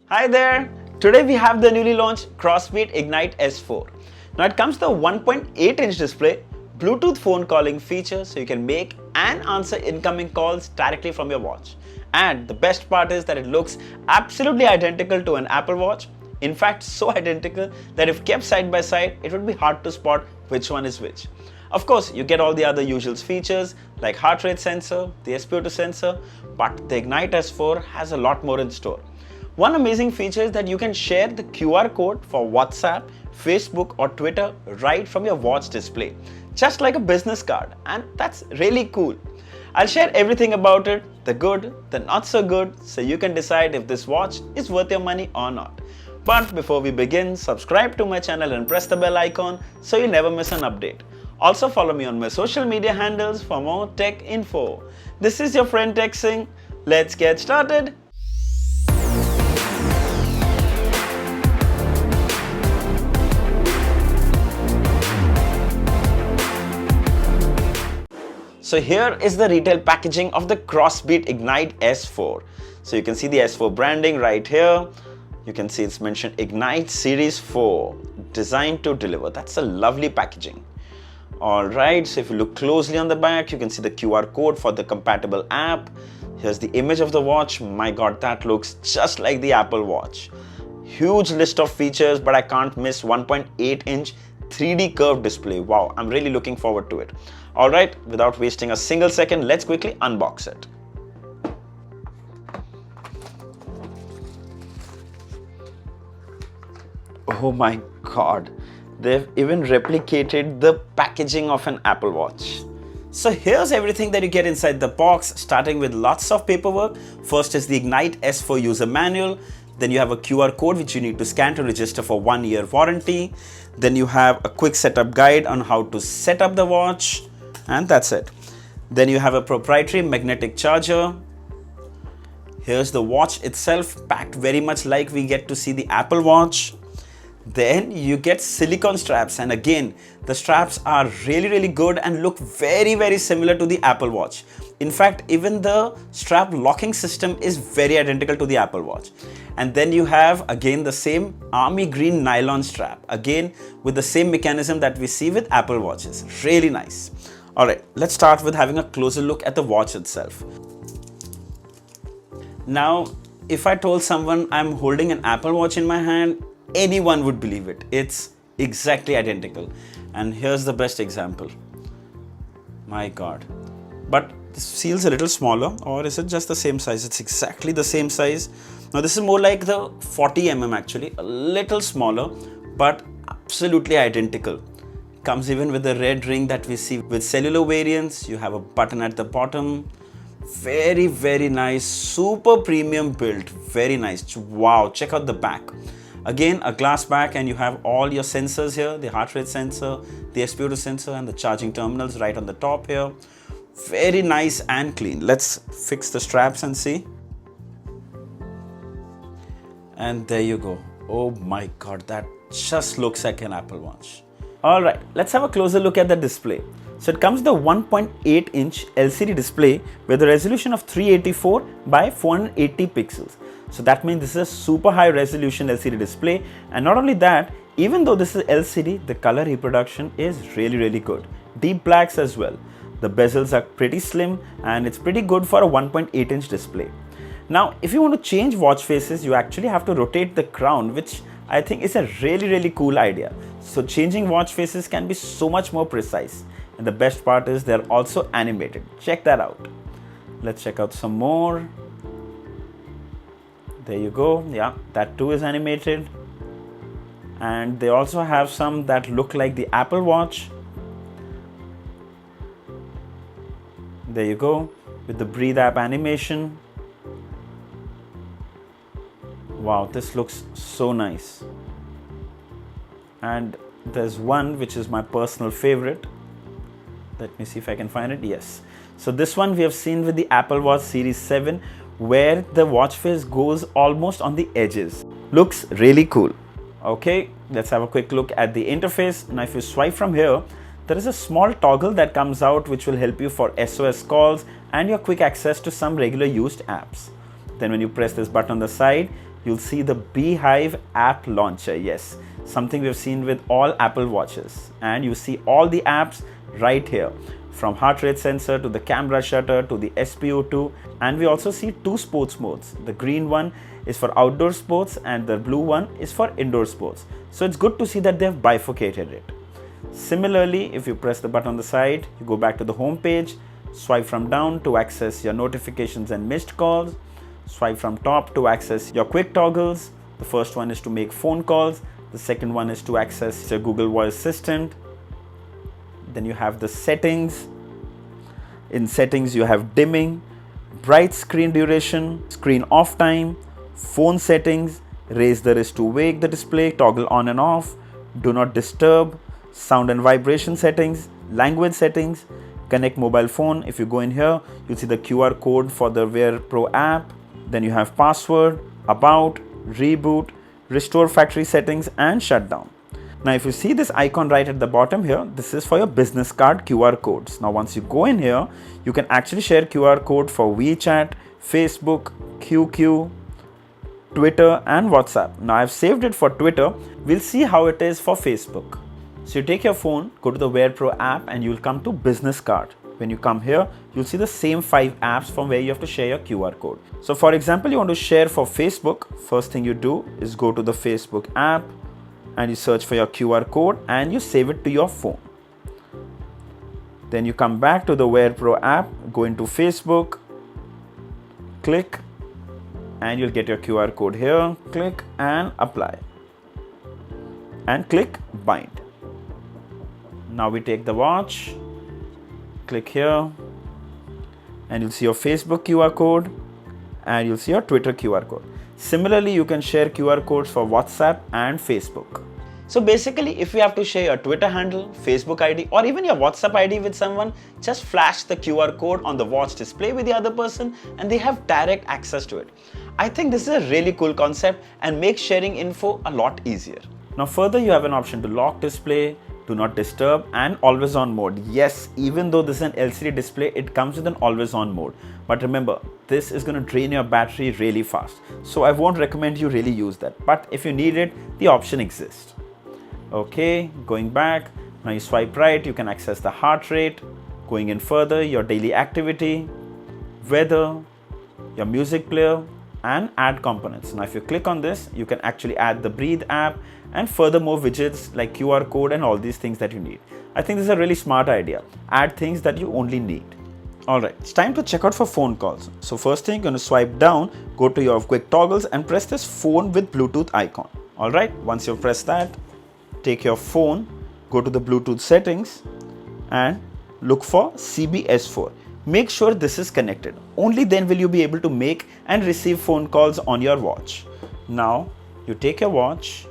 Hi there! Today we have the newly launched Crossbeats Ignite S4. Now it comes with a 1.8-inch display, Bluetooth phone calling feature so you can make and answer incoming calls directly from your watch. And the best part is that it looks absolutely identical to an Apple Watch. In fact, so identical that if kept side by side, it would be hard to spot which one is which. Of course, you get all the other usual features like heart rate sensor, the SpO2 sensor, but the Ignite S4 has a lot more in store. One amazing feature is that you can share the QR code for WhatsApp, Facebook or Twitter right from your watch display, just like a business card, and that's really cool. I'll share everything about it, the good, the not so good, so you can decide if this watch is worth your money or not. But before we begin, subscribe to my channel and press the bell icon so you never miss an update. Also follow me on my social media handles for more tech info. This is your friend Tech Singh. Let's get started. So here is the retail packaging of the Crossbeats Ignite S4. So you can see the S4 branding right here. You can see it's mentioned Ignite Series 4, designed to deliver. That's a lovely packaging. Alright, so if you look closely on the back, you can see the QR code for the compatible app. Here's the image of the watch. My god, that looks just like the Apple Watch. Huge list of features, but I can't miss 1.8-inch 3D curved display. Wow, I'm really looking forward to it. Alright, without wasting a single second, let's quickly unbox it. Oh my god, they've even replicated the packaging of an Apple Watch. So here's everything that you get inside the box, starting with lots of paperwork. First is the Ignite S4 user manual. Then you have a QR code which you need to scan to register for 1-year warranty. Then you have a quick setup guide on how to set up the watch, and that's it. Then you have a proprietary magnetic charger. Here's the watch itself, packed very much like we get to see the Apple Watch. Then you get silicone straps, and again the straps are really good and look very similar to the Apple Watch. In fact, even the strap locking system is very identical to the Apple Watch. And then you have again the same army green nylon strap, again with the same mechanism that we see with Apple Watches. Really nice. Alright, let's start with having a closer look at the watch itself. Now, if I told someone I'm holding an Apple Watch in my hand, anyone would believe it. It's exactly identical. And here's the best example. My god. But this feels a little smaller, or is it just the same size? It's exactly the same size. Now this is more like the 40mm actually, a little smaller, but absolutely identical. Comes even with the red ring that we see with cellular variants. You have a button at the bottom. Very nice, super premium build, very nice. Wow, check out the back. Again, a glass back, and you have all your sensors here, the heart rate sensor, the SpO2 sensor, and the charging terminals right on the top here. Very nice and clean. Let's fix the straps and see. And there you go. Oh my god, that just looks like an Apple Watch. Alright, let's have a closer look at the display. So it comes with a 1.8-inch LCD display with a resolution of 384 by 480 pixels. So that means this is a super high resolution LCD display, and not only that, even though this is LCD, the color reproduction is really good. Deep blacks as well. The bezels are pretty slim, and it's pretty good for a 1.8-inch display. Now, if you want to change watch faces, you actually have to rotate the crown, which I think is a really cool idea. So changing watch faces can be so much more precise. And the best part is they're also animated. Check that out. Let's check out some more. There you go. Yeah, that too is animated. And they also have some that look like the Apple Watch. There you go, with the Breathe app animation. Wow, this looks so nice. And there's one which is my personal favorite. Let me see if I can find it. Yes. So this one we have seen with the Apple Watch Series 7, where the watch face goes almost on the edges. Looks really cool. Okay, let's have a quick look at the interface. Now if you swipe from here, there is a small toggle that comes out which will help you for SOS calls and your quick access to some regular used apps. Then when you press this button on the side, you'll see the Beehive app launcher. Yes, something we've seen with all Apple Watches. And you see all the apps right here, from heart rate sensor to the camera shutter to the SpO2. And we also see two sports modes. The green one is for outdoor sports and the blue one is for indoor sports. So it's good to see that they've bifurcated it. Similarly, if you press the button on the side, you go back to the home page, swipe from down to access your notifications and missed calls, swipe from top to access your quick toggles. The first one is to make phone calls, the second one is to access your Google Voice Assistant. Then you have the settings. In settings, you have dimming, bright screen duration, screen off time, phone settings, raise the wrist to wake the display, toggle on and off, do not disturb, sound and vibration settings, language settings, connect mobile phone. If you go in here, you'll see the QR code for the Wear Pro app. Then you have password, about, reboot, restore factory settings and shutdown. Now if you see this icon right at the bottom here, this is for your business card QR codes. Now once you go in here, you can actually share QR code for WeChat, Facebook, QQ, Twitter and WhatsApp. Now I've saved it for Twitter. We'll see how it is for Facebook. So you take your phone, go to the Wear Pro app and you'll come to business card. When you come here, you'll see the same 5 apps from where you have to share your QR code. So for example, you want to share for Facebook. First thing you do is go to the Facebook app and you search for your QR code and you save it to your phone. Then you come back to the Wear Pro app, go into Facebook, click and you'll get your QR code here. Click and apply and click bind. Now we take the watch, click here and you'll see your Facebook QR code and you'll see your Twitter QR code. Similarly, you can share QR codes for WhatsApp and Facebook. So basically, if you have to share your Twitter handle, Facebook ID or even your WhatsApp ID with someone, just flash the QR code on the watch display with the other person and they have direct access to it. I think this is a really cool concept and makes sharing info a lot easier. Now further, you have an option to lock display, do not disturb and always on mode. Yes, even though this is an LCD display, it comes with an always on mode. But remember, this is going to drain your battery really fast. So I won't recommend you really use that. But if you need it, the option exists. Okay, going back, now you swipe right, you can access the heart rate, going in further, your daily activity, weather, your music player and add components. Now if you click on this, you can actually add the Breathe app and furthermore widgets like QR code and all these things that you need. I think this is a really smart idea. Add things that you only need. Alright, it's time to check out for phone calls. So first thing, you're going to swipe down, go to your quick toggles and press this phone with Bluetooth icon. Alright, once you've pressed that, take your phone, go to the Bluetooth settings and look for CB-S4. Make sure this is connected. Only then will you be able to make and receive phone calls on your watch. Now, you take your watch,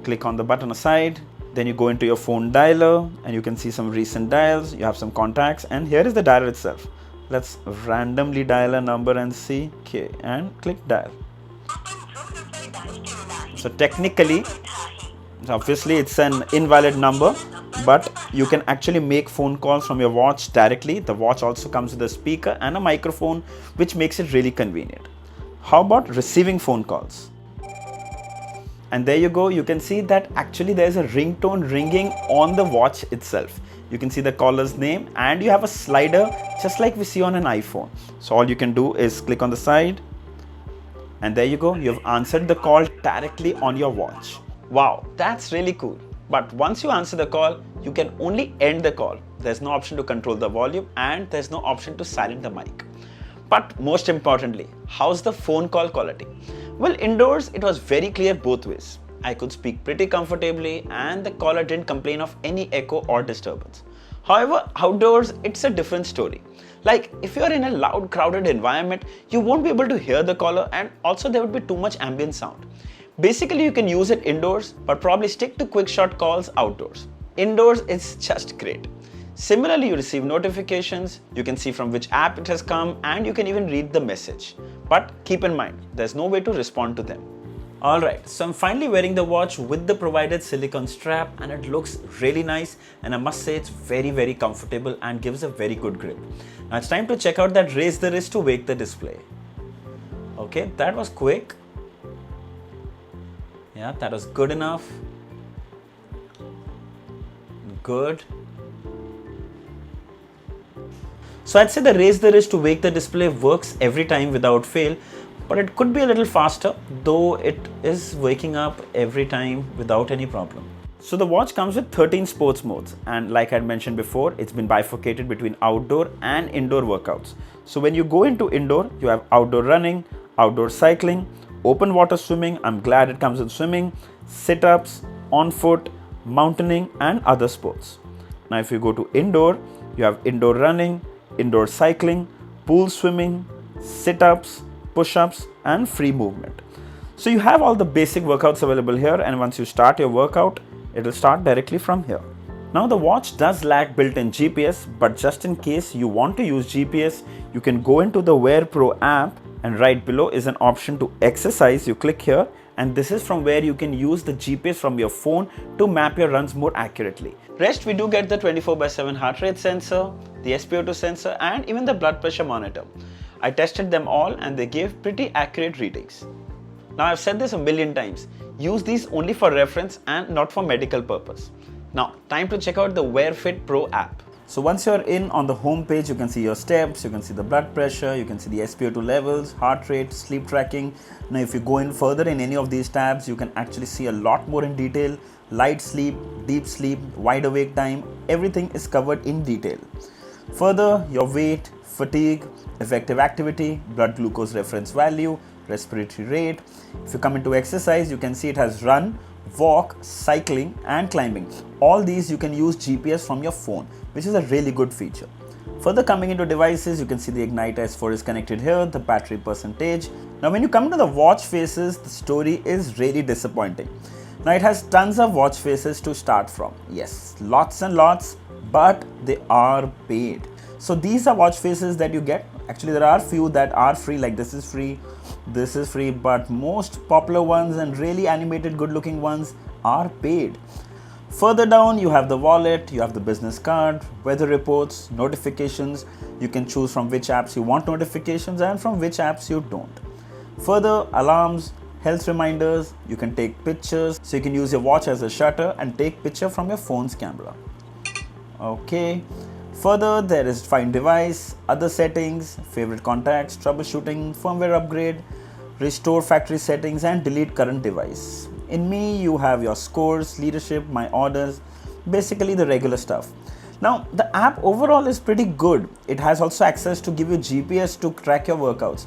click on the button aside, then you go into your phone dialer and you can see some recent dials, you have some contacts and here is the dialer itself. Let's randomly dial a number and see, okay, and click dial. So technically, obviously it's an invalid number, but you can actually make phone calls from your watch directly. The watch also comes with a speaker and a microphone, which makes it really convenient. How about receiving phone calls? And there you go, you can see that actually there's a ringtone ringing on the watch itself. You can see the caller's name and you have a slider just like we see on an iPhone. So all you can do is click on the side and there you go, you've answered the call directly on your watch. Wow, that's really cool. But once you answer the call, you can only end the call. There's no option to control the volume and there's no option to silence the mic. But most importantly, how's the phone call quality? Well, indoors, it was very clear both ways. I could speak pretty comfortably and the caller didn't complain of any echo or disturbance. However, outdoors, it's a different story. Like, if you're in a loud, crowded environment, you won't be able to hear the caller and also there would be too much ambient sound. Basically, you can use it indoors, but probably stick to quick short calls outdoors. Indoors, it's just great. Similarly, you receive notifications, you can see from which app it has come, and you can even read the message. But keep in mind, there's no way to respond to them. Alright, so I'm finally wearing the watch with the provided silicone strap and it looks really nice and I must say it's very comfortable and gives a very good grip. Now it's time to check out that raise the wrist to wake the display. Okay, that was quick. Yeah, that was good enough. Good. So I'd say the raise the wrist to wake the display works every time without fail, but it could be a little faster, though it is waking up every time without any problem. So the watch comes with 13 sports modes, and like I had mentioned before, it's been bifurcated between outdoor and indoor workouts. So when you go into indoor, you have outdoor running, outdoor cycling, open water swimming, I'm glad it comes with swimming, sit-ups, on foot, mountaineering and other sports. Now if you go to indoor, you have indoor running, indoor cycling, pool swimming, sit-ups, push-ups and free movement. So you have all the basic workouts available here, and once you start your workout, it will start directly from here. Now the watch does lack built-in GPS, but just in case you want to use GPS, you can go into the Wear Pro app, and right below is an option to exercise. You click here, and this is from where you can use the GPS from your phone to map your runs more accurately. Rest, we do get the 24/7 heart rate sensor, the SpO2 sensor and even the blood pressure monitor. I tested them all and they gave pretty accurate readings. Now I've said this a million times, use these only for reference and not for medical purpose. Now time to check out the Wearfit Pro app. So once you're in on the home page, you can see your steps, you can see the blood pressure, you can see the SpO2 levels, heart rate, sleep tracking. Now if you go in further in any of these tabs, you can actually see a lot more in detail. Light sleep, deep sleep, wide awake time, everything is covered in detail. Further, your weight, fatigue, effective activity, blood glucose reference value, respiratory rate. If you come into exercise, you can see it has run, walk, cycling and climbing. All these you can use GPS from your phone, which is a really good feature. Further coming into devices, you can see the Ignite S4 is connected here, the battery percentage. Now when you come to the watch faces, the story is really disappointing. Now it has tons of watch faces to start from. Yes, lots and lots, but they are paid. So these are watch faces that you get. Actually there are few that are free, like this is free, but most popular ones and really animated good looking ones are paid. Further down you have the wallet, you have the business card, weather reports, notifications. You can choose from which apps you want notifications and from which apps you don't. Further, alarms, health reminders, you can take pictures, so you can use your watch as a shutter and take picture from your phone's camera. Okay. Further, there is find device, other settings, favorite contacts, troubleshooting, firmware upgrade, restore factory settings and delete current device. In Me, you have your scores, leadership, my orders, basically the regular stuff. Now, the app overall is pretty good. It has also access to give you GPS to track your workouts,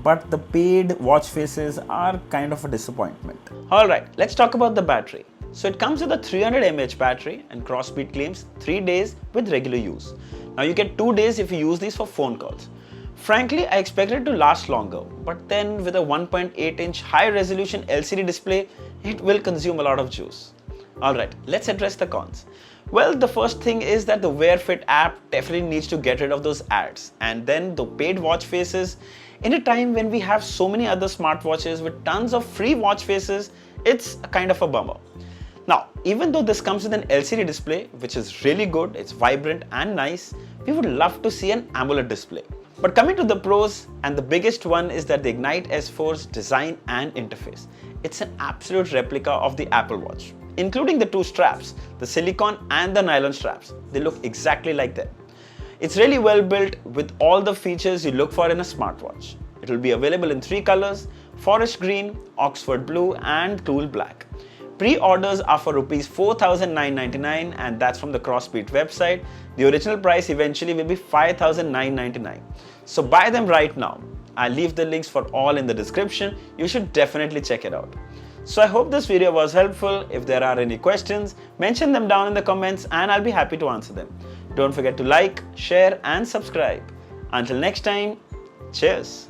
but the paid watch faces are kind of a disappointment. Alright, let's talk about the battery. So it comes with a 300 mAh battery and Crossbeat claims 3 days with regular use. Now you get 2 days if you use these for phone calls. Frankly, I expected it to last longer, but then with a 1.8-inch high-resolution LCD display, it will consume a lot of juice. Alright, let's address the cons. Well, the first thing is that the Wearfit app definitely needs to get rid of those ads, and then the paid watch faces. In a time when we have so many other smartwatches with tons of free watch faces, it's a kind of a bummer. Now, even though this comes with an LCD display, which is really good, it's vibrant and nice, we would love to see an AMOLED display. But coming to the pros, and the biggest one is that the Ignite S4's design and interface. It's an absolute replica of the Apple Watch, including the two straps, the silicone and the nylon straps. They look exactly like them. It's really well built with all the features you look for in a smartwatch. It will be available in 3 colors, forest green, Oxford blue and cool black. Pre-orders are for Rs 4,999 and that's from the Crossbeat website. The original price eventually will be 5,999. So buy them right now. I'll leave the links for all in the description. You should definitely check it out. So I hope this video was helpful. If there are any questions, mention them down in the comments and I'll be happy to answer them. Don't forget to like, share and subscribe. Until next time, cheers.